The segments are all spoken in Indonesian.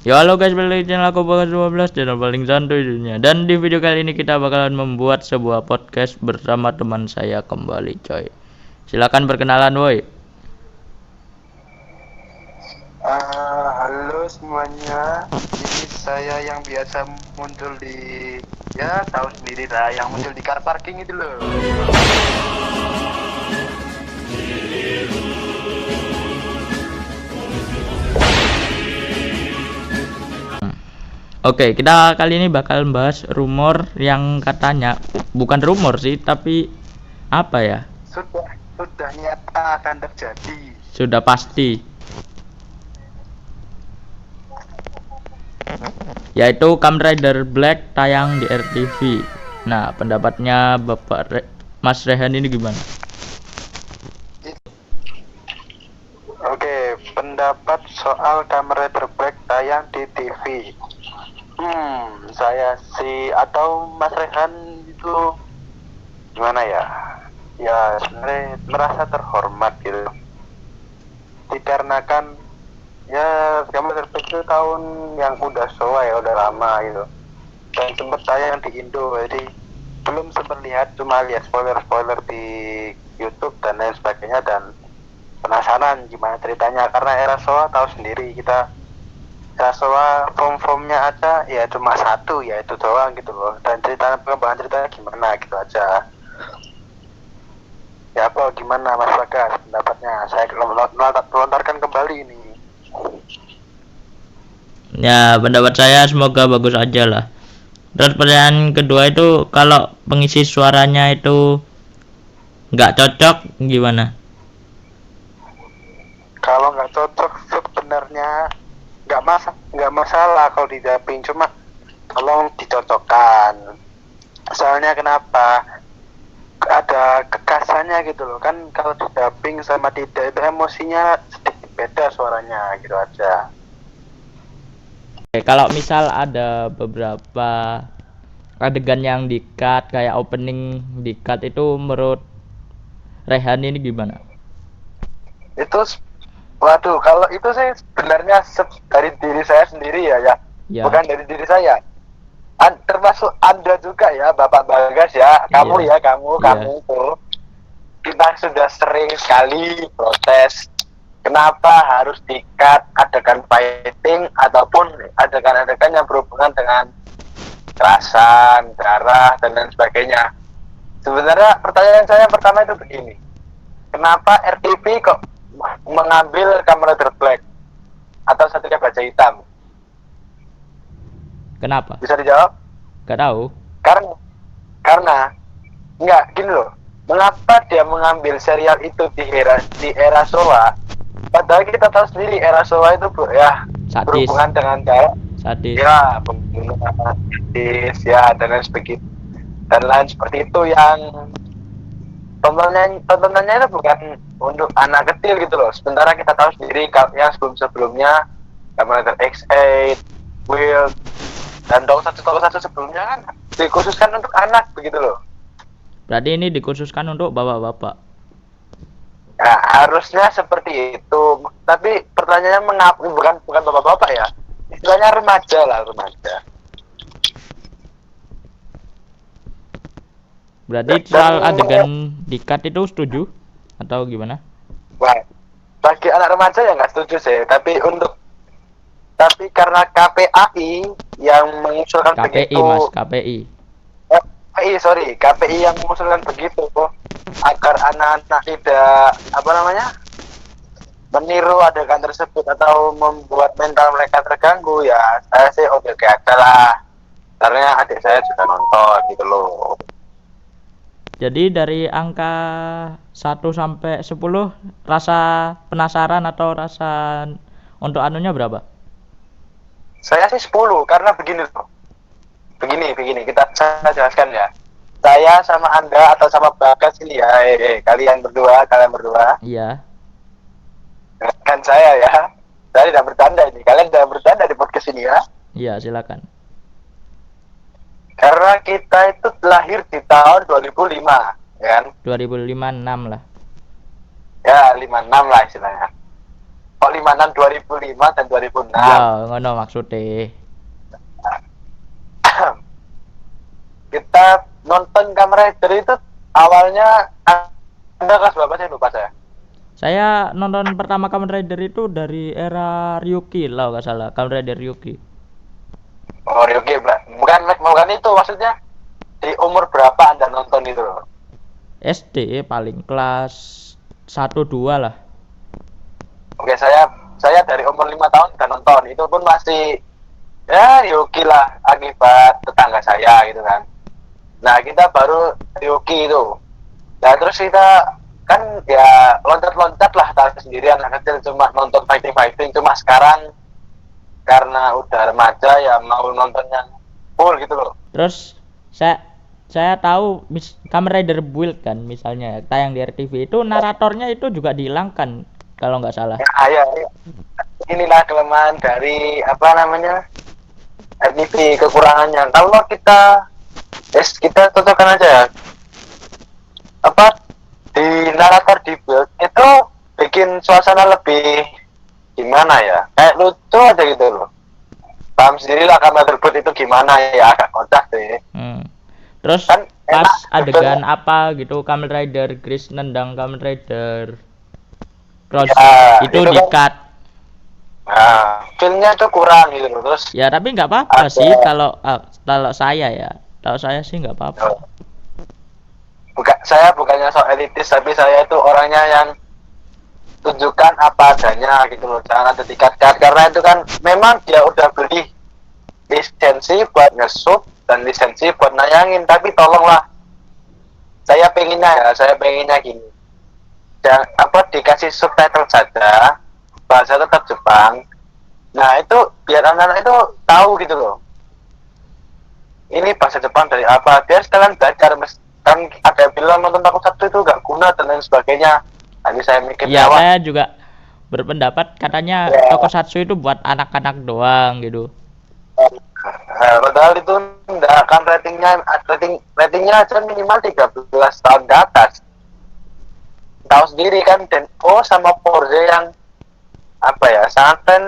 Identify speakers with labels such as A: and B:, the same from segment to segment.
A: Yo halo guys, balik lagi di channel aku Bagas 12, channel paling santuy di dunia. Dan di video kali ini kita bakalan membuat sebuah podcast bersama teman saya kembali coy. Silakan perkenalan woi.
B: Halo semuanya, ini saya yang biasa muncul di, ya tahu sendiri lah, yang muncul di car parking itu loh.
A: Oke, kita kali ini bakal membahas rumor yang katanya bukan rumor sih, tapi apa ya?
B: Sudah nyata akan terjadi.
A: Sudah pasti. Yaitu Kamen Rider Black tayang di RTV. Nah, pendapatnya Mas Rehan ini gimana?
B: Oke, pendapat soal Kamen Rider Black tayang di TV. Saya sih atau Mas Rehan itu gimana ya? Ya sebenarnya merasa terhormat gitu. Dikarenakan ya Kamen Rider Black itu tahun yang udah tua ya, udah lama gitu. Dan sempat tayang di Indo, jadi belum sempat lihat, cuma lihat spoiler-spoiler di YouTube dan lain sebagainya, dan penasaran gimana ceritanya karena era Showa tahu sendiri kita. Showa form-formnya aja ya cuma satu, ya itu doang gitu loh, dan pengembangan ceritanya gimana gitu aja. Ya apa gimana Mas Bagas pendapatnya? Saya lontarkan kembali ini.
A: Ya, pendapat saya semoga bagus aja lah. Terus pertanyaan kedua itu kalau pengisi suaranya itu nggak cocok gimana?
B: Kalau nggak cocok sebenarnya nggak masalah kalau didamping, cuma tolong dicocokkan. Soalnya kenapa? Ada kekasannya gitu loh kan, kalau didamping sama tidak itu emosinya sedikit beda suaranya gitu aja.
A: Oke, kalau misal ada beberapa adegan yang di-cut kayak opening di-cut itu menurut Rehan ini gimana?
B: Itu waduh, kalau itu saya sebenarnya dari diri saya sendiri ya,
A: Ya.
B: bukan dari diri saya. Termasuk Anda juga ya, Bapak Bagas ya, kamu
A: Iya.
B: ya, kamu
A: Iya.
B: tuh, kita sudah sering sekali protes. Kenapa harus di-cut adegan fighting ataupun adegan-adegan yang berhubungan dengan kekerasan, darah, dan lain sebagainya. Sebenarnya pertanyaan saya pertama itu begini. Kenapa RTV kok mengambil Kamen Rider Black atau Satria Baja Hitam?
A: Kenapa?
B: Bisa dijawab?
A: Gak tahu.
B: Karena enggak gini loh. Mengapa dia mengambil serial itu di era Showa? Padahal kita tahu sendiri era Showa itu ya
A: Sadis.
B: berhubungan dengan darah,
A: Sadis.
B: ya pembunuhan, sadis, ya dan lain sebagainya, dan lain seperti itu, yang tontonannya itu bukan untuk anak kecil gitu loh. Sementara kita tahu sendiri yang sebelumnya Kamen Rider X8, Will, dan Toko satu sebelumnya kan dikhususkan untuk anak begitu loh.
A: Berarti ini dikhususkan untuk bapak-bapak.
B: Nah, harusnya seperti itu. Tapi pertanyaannya mengapa bukan bapak-bapak ya? Istilahnya remaja lah, remaja.
A: Berarti soal adegan di-cut itu setuju atau gimana?
B: Wah, bagi anak remaja ya nggak setuju sih. Tapi karena KPAI yang mengusulkan
A: KPI
B: begitu,
A: Mas, KPI.
B: KPI yang mengusulkan begitu agar anak-anak tidak meniru adegan tersebut atau membuat mental mereka terganggu, ya saya sih oke aja lah. Karena adik saya juga nonton gitu loh.
A: Jadi dari angka 1 sampai 10 rasa penasaran atau rasa untuk anunya berapa?
B: Saya sih 10 karena begini loh. Begini saya jelaskan ya. Saya sama Anda atau sama Bagas ini ya, kalian berdua.
A: Iya.
B: Kan saya ya. Saya tidak bercanda ini. Kalian tidak bercanda di podcast ini ya.
A: Iya, silakan.
B: Karena kita itu lahir di tahun 2005, ya kan?
A: 2005 6 lah.
B: Ya, 56 lah istilahnya. kok 56 2005 dan 2006.
A: Ya, ngono maksudnya.
B: Kita nonton Kamen Rider itu awalnya Anda kelas berapa sih, lupa saya.
A: Saya nonton pertama Kamen Rider itu dari era Ryuki lah nggak salah, Kamen Rider Ryuki.
B: Oh, oke, bukan itu maksudnya. Di umur berapa Anda nonton itu loh?
A: SD paling kelas 1 2 lah.
B: Oke, saya dari umur 5 tahun udah nonton. Itu pun masih ya Yuki lah, akibat tetangga saya gitu kan. Nah, kita baru Yuki itu. Nah, terus kita kan ya loncat-loncat lah, tahu sendiri anak kecil cuma nonton fighting. Cuma sekarang karena udah remaja ya mau nonton yang full gitu loh.
A: Terus saya tahu Kamen Rider Build kan misalnya tayang di RTV itu naratornya itu juga dihilangkan kalau nggak salah.
B: Ya. Inilah kelemahan dari apa namanya RTV, kekurangannya. Kalau kita cocokkan aja ya. Apa di narator di build itu bikin suasana lebih gimana ya? Kayak lucu aja gitu loh. Paham sendiri lah Kamen Rider Build itu gimana ya, agak kocak deh.
A: Terus
B: Kan
A: pas
B: enak,
A: adegan apa gitu Kamen Rider Chris nendang Kamen Rider Cross
B: ya,
A: itu
B: kan,
A: di-cut.
B: Nah, feel-nya tuh kurang gitu loh. Terus
A: Ya tapi nggak apa-apa sih kalau saya ya. Kalau saya sih nggak apa-apa.
B: Saya bukannya sok elitis, tapi saya itu orangnya yang tunjukkan apa adanya gitu loh. Jangan ada dikat-kat, karena itu kan memang dia udah beli lisensi buat nge-sub dan lisensi buat nayangin, tapi tolonglah saya pengennya gini, dan apa dikasih subtitle saja, bahasa tetap Jepang. Nah itu biar anak-anak itu tahu gitu loh, ini bahasa Jepang dari apa, biar sekalian belajar. Kan ada yang bilang nonton Tokusatsu itu gak guna dan lain sebagainya. Tadi saya mikir
A: Ya saya juga berpendapat katanya Tokusatsu itu buat anak-anak doang gitu.
B: Padahal itu enggak, kan ratingnya aja minimal 13 tahun ke atas. Tahu sendiri kan, Denko sama Forza yang apa ya, sangat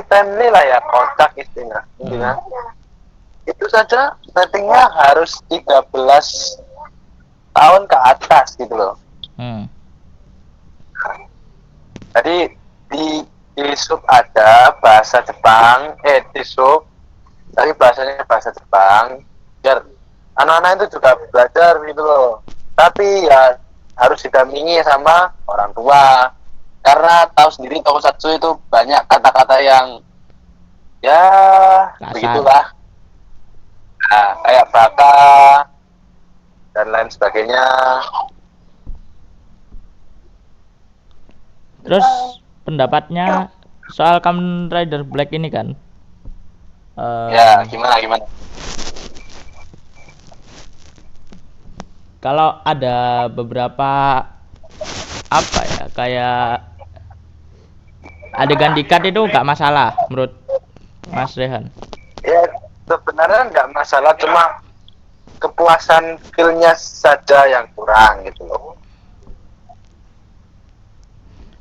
B: family lah ya, kocak istilah. Itu saja ratingnya harus 13 tahun ke atas gitu loh. Jadi di sub ada bahasa Jepang, di sub tapi bahasanya bahasa Jepang, biar anak-anak itu juga belajar gitu loh. Tapi ya harus didampingi sama orang tua, karena tahu sendiri Tokusatsu itu banyak kata-kata yang ya begitulah, nah, kayak baka dan lain sebagainya.
A: Terus pendapatnya soal Kamen Rider Black ini kan?
B: Ya gimana?
A: Kalau ada beberapa apa ya, kayak adegan di-cut itu nggak masalah menurut Mas Rehan?
B: Ya sebenarnya nggak masalah, cuma kepuasan feel-nya saja yang kurang gitu loh.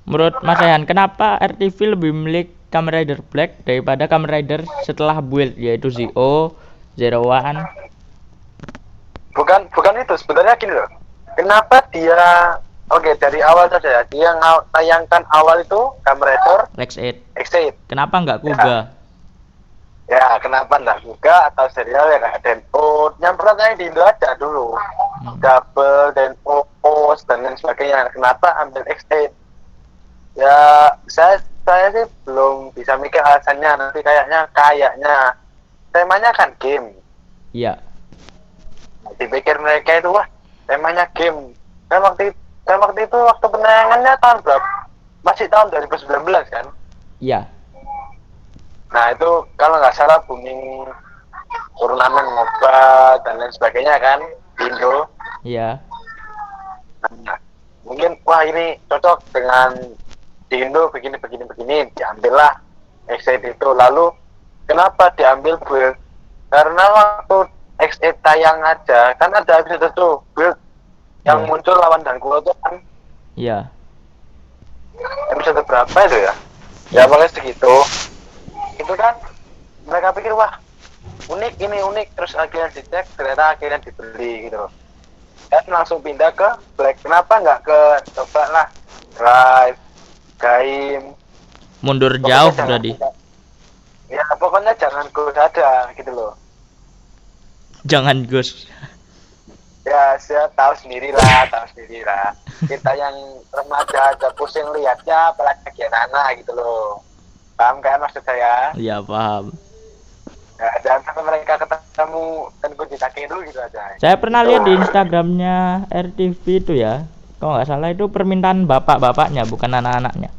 A: Menurut Mas Rehan, kenapa RTV lebih milik Kamen Rider Black daripada Kamen Rider setelah build, yaitu Zero, Zero One?
B: Bukan itu, sebenarnya gini loh. Kenapa dia dari awal saja ya, dia tayangkan awal itu Kamen Rider X8.
A: Kenapa nggak Kuga?
B: Ya kenapa nggak Kuga atau serial ya kayak Denpo yang pernah tayang di Indo aja dulu, Double, Denpo, Post dan lain sebagainya. Kenapa ambil X8? Ya saya sih belum bisa mikir alasannya. Nanti kayaknya temanya kan game.
A: Iya.
B: Dipikir mereka itu wah temanya game. Kan waktu itu waktu penayangannya tahun berapa? Masih tahun 2019 kan?
A: Iya.
B: Nah itu kalau nggak salah booming turnamen MOBA dan lain sebagainya kan di Indo.
A: Iya.
B: Nah, mungkin wah ini cocok dengan di Indo begini, diambillah X8 itu. Lalu kenapa diambil build? Karena waktu X8 tayang aja kan ada episode itu build yang muncul lawan dan kulo itu kan.
A: Iya.
B: Episode berapa itu ya? Ya boleh segitu. Itu kan mereka pikir wah unik ini unik, terus akhirnya dicek ternyata akhirnya dibeli gitu loh. Dan langsung pindah ke Black. Kenapa nggak ke coba lah Drive, Gaim.
A: Mundur
B: Pokoknya
A: jauh
B: jangan-
A: berarti.
B: Ya pokoknya jangan Go saja gitu loh.
A: Jangan Gus.
B: Ya saya tahu sendiri lah. Kita yang remaja aja pusing lihatnya, apalagi anak-anak gitu loh. Paham kan maksud saya?
A: Iya paham.
B: Ya, jangan sampai mereka ketemu dan kunci kaki dulu gitu aja.
A: Saya pernah lihat di Instagramnya RTV itu ya. Kalau nggak salah itu permintaan bapak-bapaknya bukan anak-anaknya.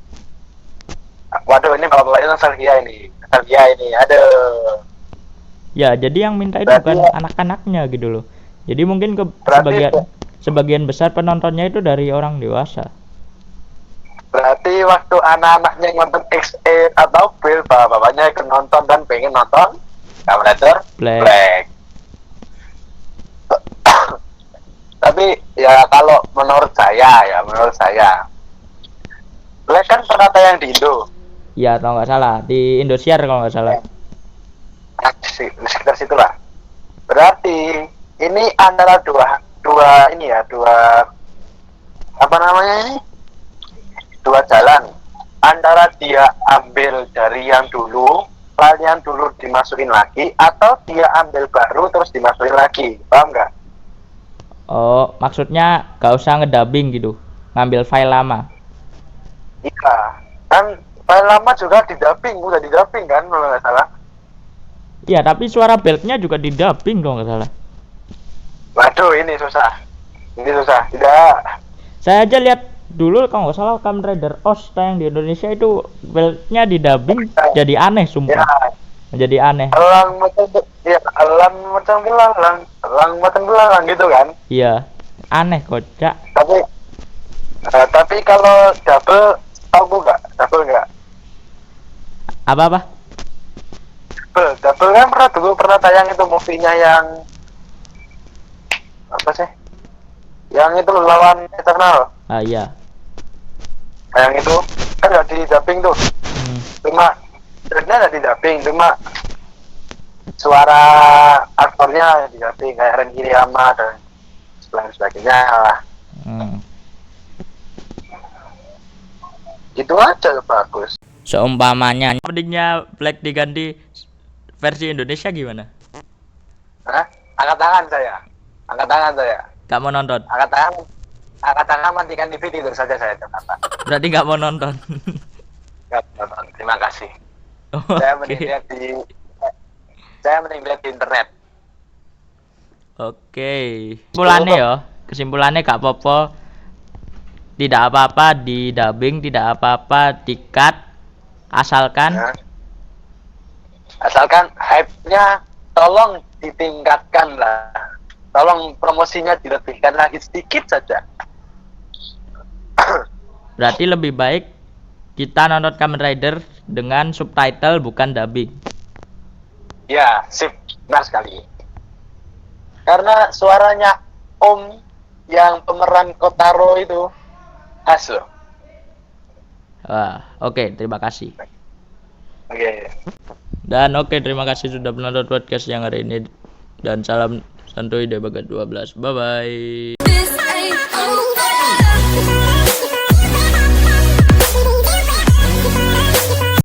B: Waduh, ini bapak-bapaknya nostalgia ini. Aduh.
A: Ya, jadi yang minta itu
B: Berarti
A: bukan
B: ya-
A: anak-anaknya gitu loh. Jadi mungkin
B: Berarti
A: sebagian besar penontonnya itu dari orang dewasa.
B: Berarti waktu anak-anaknya nonton X8 atau Bill, bapak-bapaknya ikut nonton dan pengen nonton Kamen Rider
A: Black.
B: Black. Tapi ya kalau menurut saya Black kan pernah tayang di Indo.
A: Ya, kalau nggak salah di Indosiar kalau nggak salah.
B: Di sekitar situlah. Berarti ini antara dua apa namanya ini? Dua jalan. Antara dia ambil dari yang dulu, file yang dulu dimasukin lagi, atau dia ambil baru terus dimasukin lagi. Paham nggak?
A: Oh, maksudnya nggak usah ngedubbing gitu, ngambil file lama.
B: Iya. Kan file lama juga udah didubbing kan kalau nggak salah.
A: Iya, tapi suara beltnya juga didubbing kalau nggak salah.
B: Waduh, ini susah. Tidak.
A: Saya aja lihat dulu kalau nggak salah Kamen Rider OS tayang di Indonesia itu beltnya didubbing jadi aneh
B: Ya,
A: sumpah. Jadi aneh.
B: elang macam belalang gitu kan.
A: Iya, aneh kocak.
B: Tapi kalau double, tahu nggak? Double nggak?
A: Apa?
B: Double kan pernah tayang itu movie-nya yang apa sih? Yang itu lawan Eternal.
A: Ah iya.
B: Yang itu kan nggak di dubbing tuh. Cuma sebenarnya nggak di dubbing, cuma suara aktornya di dubbing kayak Ren Kiriyama dan sebagainya lah. Gitu aja bagus.
A: Seumpamanya mendingnya Black diganti versi Indonesia gimana?
B: Hah? Angkat tangan saya.
A: Gak mau nonton?
B: Angkat tangan matikan TV tidur saja saya ternyata.
A: Berarti gak mau nonton.
B: Nggak nonton. Terima kasih.
A: Oke.
B: Saya mending lihat di internet.
A: Oke. Kesimpulannya gak apa-apa. Tidak apa-apa di dubbing, tidak apa-apa di cut, asalkan
B: Ya. Asalkan hype-nya tolong ditingkatkan lah. Tolong promosinya dilebihkan lagi sedikit saja.
A: berarti lebih baik kita nonton Kamen Rider dengan subtitle bukan dubbing.
B: Ya, sip, benar sekali. Karena suaranya Om yang pemeran Kotaro itu khas loh.
A: Wah, oke, terima kasih.
B: Oke.
A: Dan oke, terima kasih sudah menonton podcast yang hari ini. Dan salam santuy dari Bagat 12. Bye bye.
C: This ain't over.